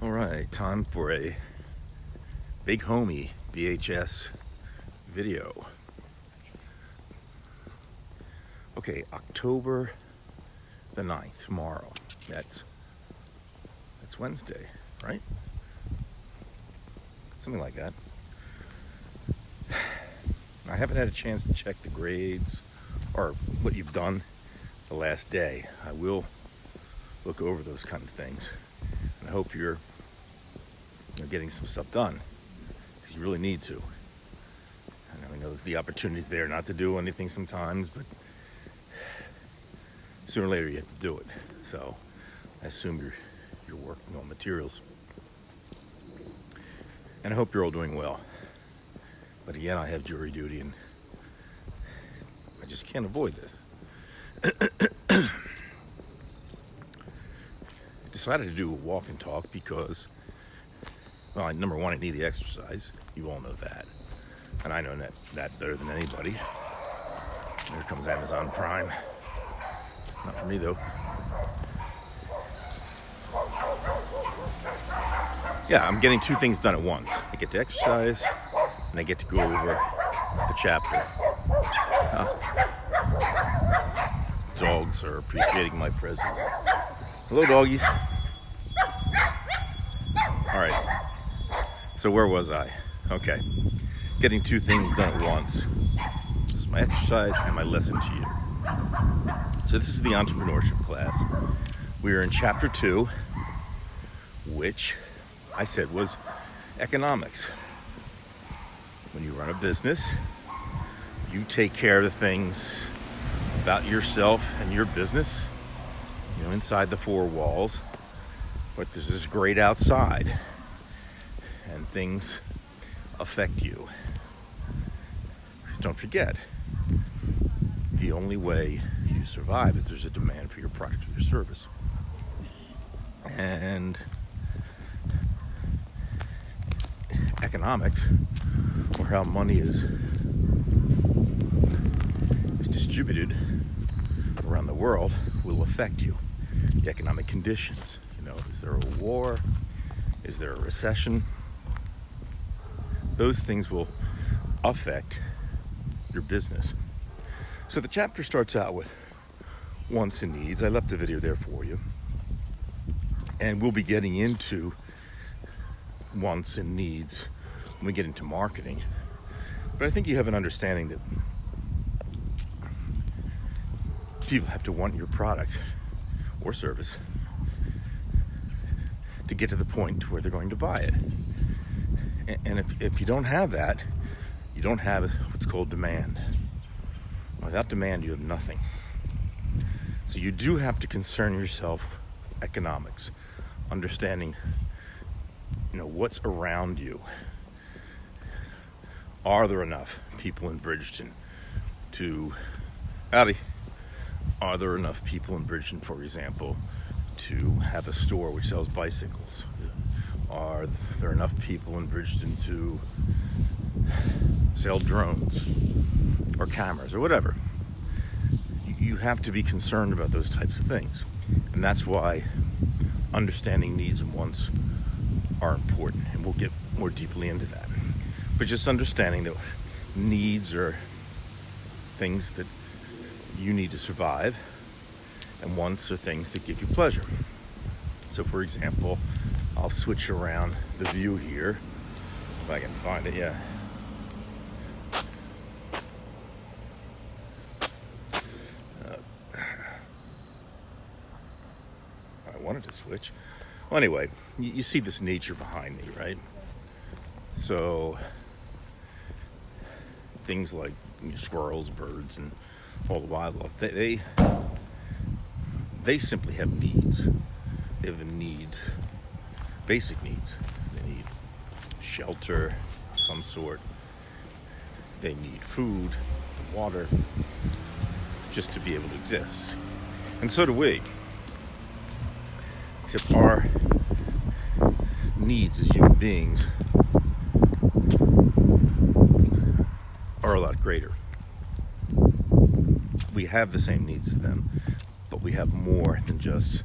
All right, time for a big homie VHS video. Okay, October the 9th, tomorrow. That's Wednesday, right? Something like that. I haven't had a chance to check the grades or what you've done the last day. I will look over those kind of things. And I hope you're getting some stuff done, because you really need to. And I know the opportunity's there not to do anything sometimes, but sooner or later you have to do it. So I assume you're working on materials. And I hope you're all doing well. But again, I have jury duty and I just can't avoid this. Decided to do a walk and talk because, well, number one, I need the exercise. You all know that. And I know that better than anybody. There comes Amazon Prime. Not for me, though. Yeah, I'm getting two things done at once. I get to exercise, and I get to go over the chapter. Dogs are appreciating my presence. Hello, doggies. All right. So where was I? Okay. Getting two things done at once. This is my exercise and my lesson to you. So this is the entrepreneurship class. We are in chapter 2, which I said was economics. When you run a business, you take care of the things about yourself and your business, inside the four walls, but this is great outside, and things affect you. Just don't forget, the only way you survive is there's a demand for your product or your service. And economics, or how money is distributed around the world, will affect you. The economic conditions, is there a war? Is there a recession? Those things will affect your business. So the chapter starts out with wants and needs. I left the video there for you. And we'll be getting into wants and needs when we get into marketing. But I think you have an understanding that people have to want your product or service to get to the point where they're going to buy it. And if you don't have that, you don't have what's called demand. Without demand, you have nothing. So you do have to concern yourself with economics, understanding, what's around you. Are there enough people in Bridgeton Are there enough people in Bridgeton, for example, to have a store which sells bicycles? Are there enough people in Bridgeton to sell drones or cameras or whatever? You have to be concerned about those types of things. And that's why understanding needs and wants are important. And we'll get more deeply into that. But just understanding that needs are things that you need to survive, and wants are things that give you pleasure. So for example, I'll switch around the view here, if I can find it. Yeah. I wanted to switch. Well, anyway, you see this nature behind me, right? So things like squirrels, birds, and all the wildlife, they simply have needs. They have basic needs. They need shelter of some sort. They need food, water, just to be able to exist. And so do we. Except our needs as human beings are a lot greater. We have the same needs as them, but we have more than just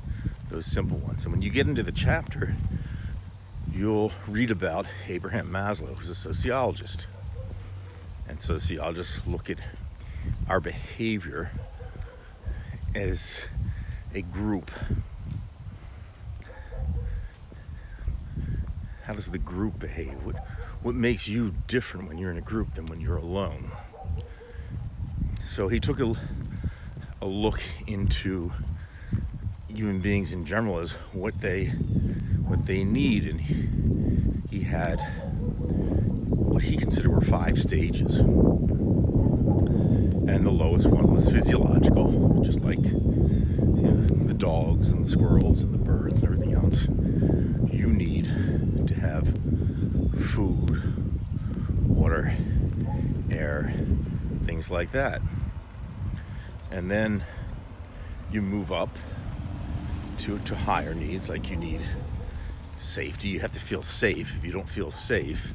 those simple ones. And when you get into the chapter, you'll read about Abraham Maslow, who's a sociologist. And sociologists look at our behavior as a group. How does the group behave? What makes you different when you're in a group than when you're alone? So he took a look into human beings in general as what they need, and he had what he considered were 5 stages. And the lowest one was physiological, just like the dogs and the squirrels and the birds and everything else. You need to have food, water, air, things like that. And then you move up to higher needs, like you need safety. You have to feel safe. If you don't feel safe,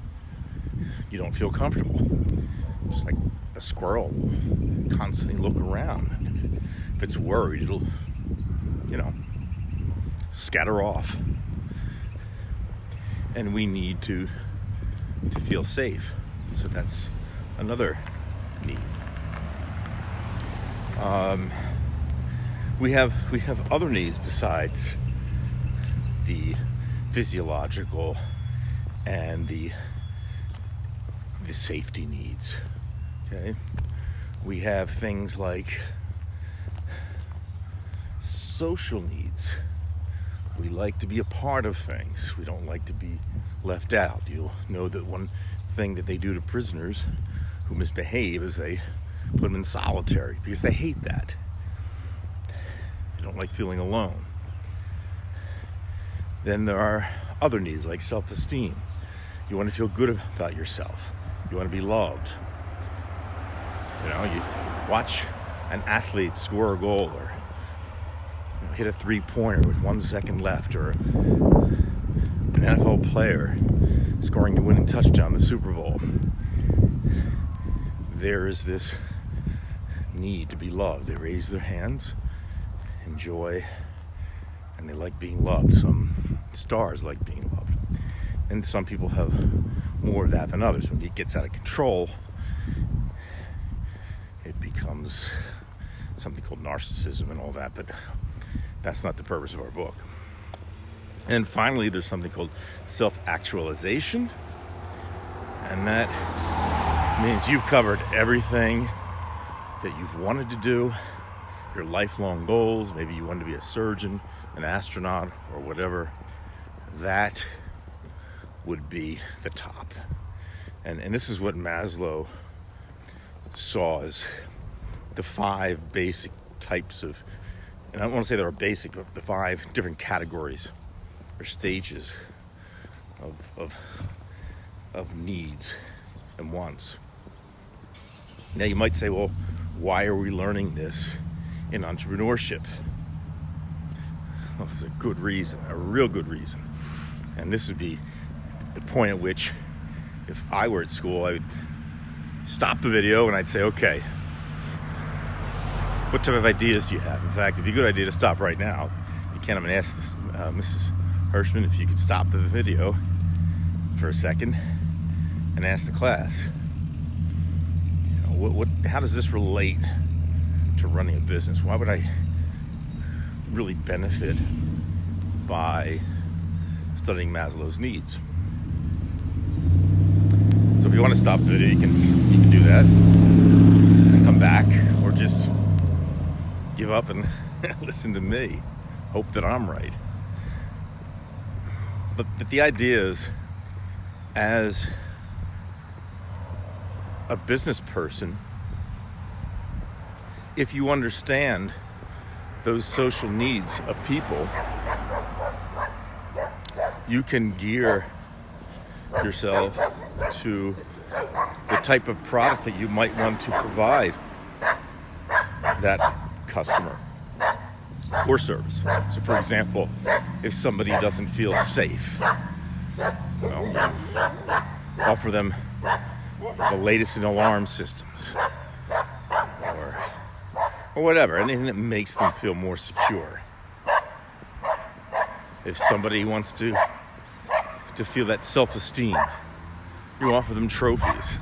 you don't feel comfortable. Just like a squirrel will constantly look around. If it's worried, it'll, scatter off. And we need to feel safe. So that's another need. We have other needs besides the physiological and the safety needs. Okay, we have things like social needs. We like to be a part of things. We don't like to be left out. You'll know that one thing that they do to prisoners who misbehave is they put them in solitary because they hate that. They don't like feeling alone. Then there are other needs like self-esteem. You want to feel good about yourself. You want to be loved. You watch an athlete score a goal or hit a 3-pointer with 1 second left, or an NFL player scoring the winning touchdown in the Super Bowl. There is this need to be loved. They raise their hands, enjoy, and they like being loved. Some stars like being loved. And some people have more of that than others. When it gets out of control, it becomes something called narcissism and all that, but that's not the purpose of our book. And finally, there's something called self-actualization, and that means you've covered everything that you've wanted to do, your lifelong goals. Maybe you want to be a surgeon, an astronaut, or whatever. That would be the top. And this is what Maslow saw as the 5 basic types of, and I don't want to say they were basic, but the 5 different categories or stages of needs and wants. Now you might say, well, why are we learning this in entrepreneurship? Well, there's a good reason, a real good reason. And this would be the point at which, if I were at school, I would stop the video and I'd say, okay, what type of ideas do you have? In fact, it'd be a good idea to stop right now. If you can, I'm going to ask this, Mrs. Hirschman, if you could stop the video for a second and ask the class, how does this relate to running a business? Why would I really benefit by studying Maslow's needs? So if you want to stop the video, you can do that and come back, or just give up and listen to me, hope that I'm right. But the idea is, as a business person, if you understand those social needs of people, you can gear yourself to the type of product that you might want to provide that customer or service. So for example, if somebody doesn't feel safe, offer them the latest in alarm systems, or whatever, anything that makes them feel more secure. If somebody wants to to feel that self-esteem. You offer them trophies.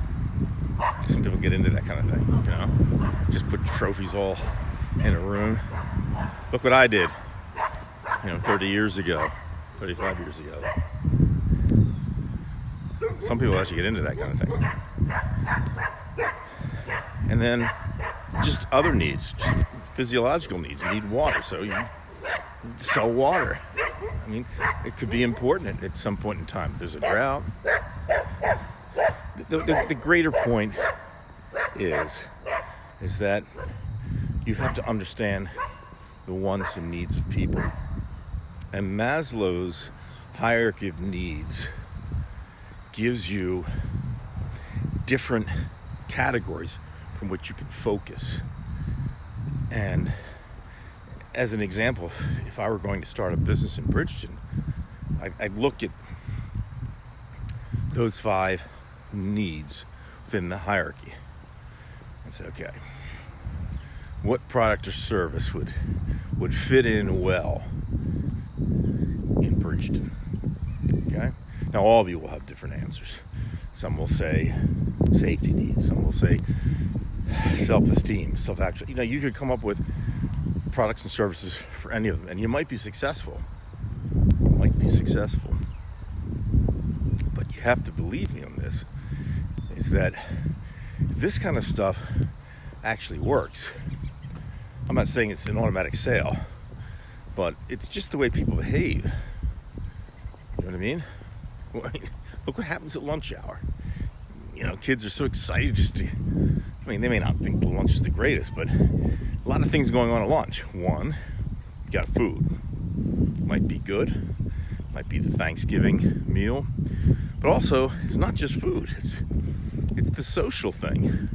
Some people get into that kind of thing, just put trophies all in a room. Look what I did, 30 years ago, 35 years ago. Some people actually get into that kind of thing. And then just other needs, just physiological needs. You need water, so you sell water. I mean, it could be important at some point in time. If there's a drought. The greater point is that you have to understand the wants and needs of people. And Maslow's hierarchy of needs gives you different categories from which you can focus. And as an example, if I were going to start a business in Bridgeton, I'd look at those 5 needs within the hierarchy and say, okay, what product or service would fit in well in Bridgeton? Okay. Now all of you will have different answers. Some will say safety needs. Some will say self-esteem, self-actual. You could come up with products and services for any of them, and you might be successful. But you have to believe me on this, is that this kind of stuff actually works. I'm not saying it's an automatic sale, but it's just the way people behave. You know what I mean? Look what happens at lunch hour. Kids are so excited they may not think the lunch is the greatest, but a lot of things going on at lunch. One, you got food. Might be good. Might be the Thanksgiving meal. But also, it's not just food. It's the social thing.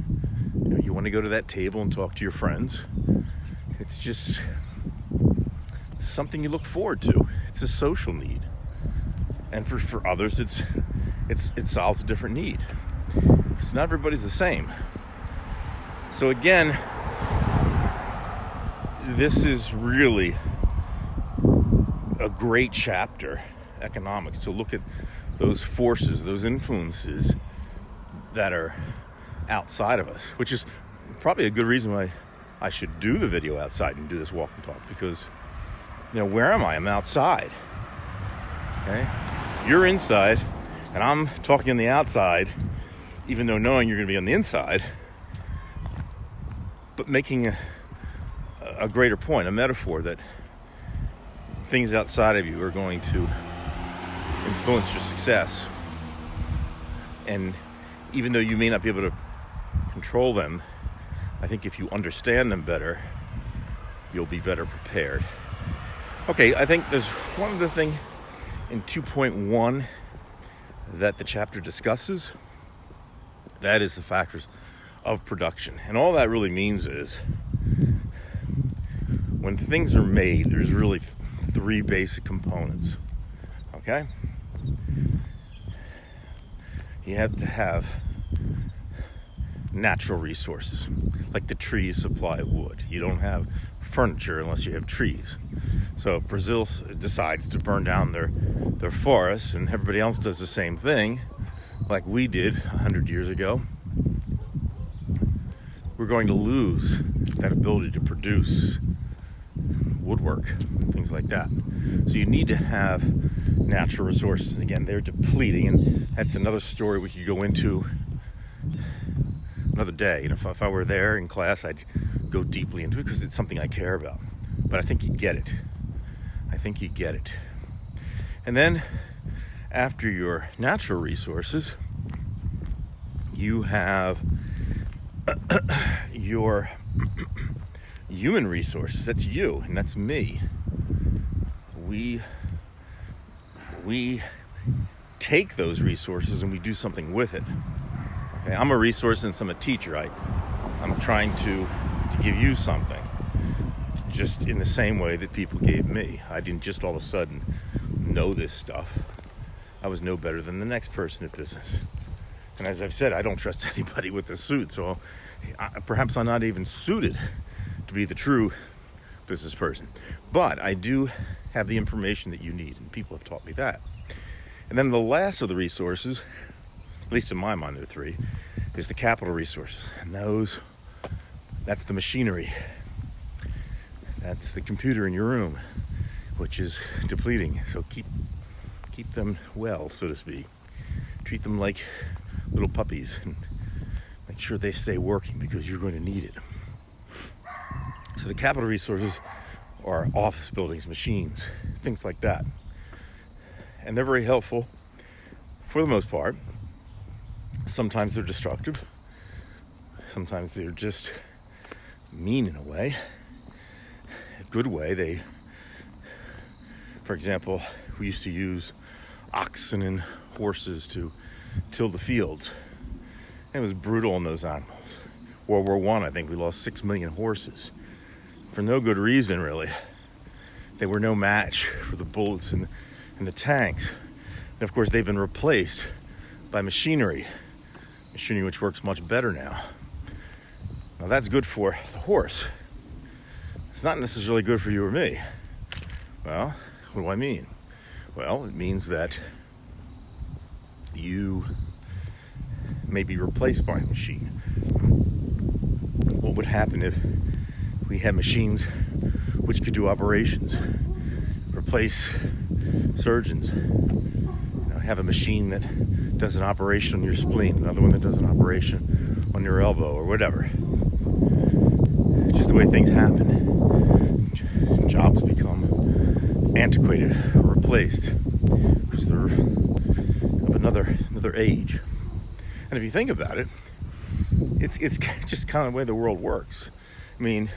You want to go to that table and talk to your friends. It's just something you look forward to. It's a social need. And for others, it solves a different need. Because not everybody's the same. So again, this is really a great chapter, economics, to look at those forces, those influences that are outside of us, which is probably a good reason why I should do the video outside and do this walk and talk, because, where am I? I'm outside. Okay? You're inside, and I'm talking on the outside, even though knowing you're going to be on the inside, but making a greater point, a metaphor that things outside of you are going to influence your success. And even though you may not be able to control them, I think if you understand them better, you'll be better prepared. Okay, I think there's one other thing in 2.1 that the chapter discusses. That is the factors of production. And all that really means is when things are made, there's really 3 basic components. Okay? You have to have natural resources, like the trees supply wood. You don't have furniture unless you have trees. So if Brazil decides to burn down their forests and everybody else does the same thing, like we did 100 years ago, we're going to lose that ability to produce woodwork, things like that. So you need to have natural resources. And again, they're depleting, and that's another story we could go into another day. If I were there in class, I'd go deeply into it because it's something I care about. But I think you get it. And then after your natural resources, you have your human resources. That's you and that's me. We take those resources and we do something with it. Okay, I'm a resource since I'm a teacher. I'm trying to give you something, just in the same way that people gave me. I didn't just all of a sudden know this stuff. I was no better than the next person in business. And as I've said, I don't trust anybody with a suit, so perhaps I'm not even suited to be the true business person. But I do have the information that you need, and people have taught me that. And then the last of the resources, at least in my mind there are three, is the capital resources. And that's the machinery. That's the computer in your room, which is depleting. So keep them well, so to speak. Treat them like little puppies and make sure they stay working because you're going to need it. So the capital resources are office buildings, machines, things like that. And they're very helpful for the most part. Sometimes they're destructive. Sometimes they're just mean in a way. A good way. For example, we used to use oxen and horses to till the fields. And it was brutal on those animals. World War I think we lost 6 million horses. For no good reason, really. They were no match for the bullets and the tanks. And of course, they've been replaced by machinery which works much better now. Now that's good for the horse. It's not necessarily good for you or me. Well, what do I mean? Well, it means that you may be replaced by a machine. What would happen if we had machines which could do operations, replace surgeons? Have a machine that does an operation on your spleen, another one that does an operation on your elbow or whatever. It's just the way things happen. Jobs become antiquated or replaced because they're of another age. And if you think about it, it's just kind of the way the world works. I mean,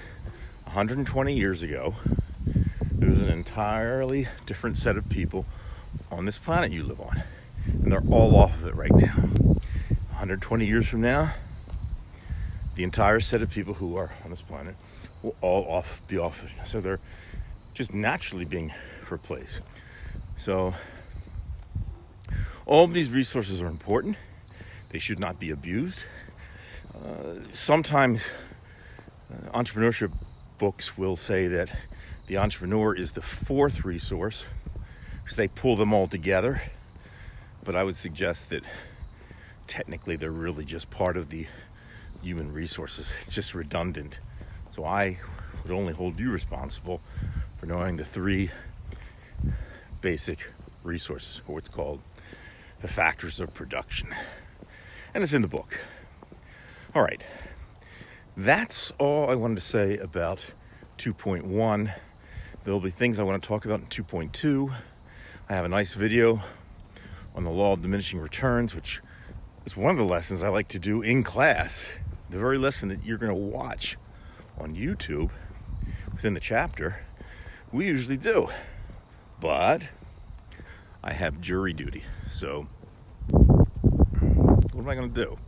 120 years ago, there was an entirely different set of people on this planet you live on, and they're all off of it right now. 120 years from now, the entire set of people who are on this planet will all be off it. So they're just naturally being replaced. So all of these resources are important. They should not be abused. Sometimes entrepreneurship books will say that the entrepreneur is the fourth resource, because they pull them all together. But I would suggest that technically they're really just part of the human resources. It's just redundant. So I would only hold you responsible for knowing the three basic resources, or what's called the factors of production. And it's in the book. All right. That's all I wanted to say about 2.1. There'll be things I want to talk about in 2.2. I have a nice video on the law of diminishing returns, which is one of the lessons I like to do in class. The very lesson that you're going to watch on YouTube within the chapter, we usually do. But I have jury duty. So what am I going to do?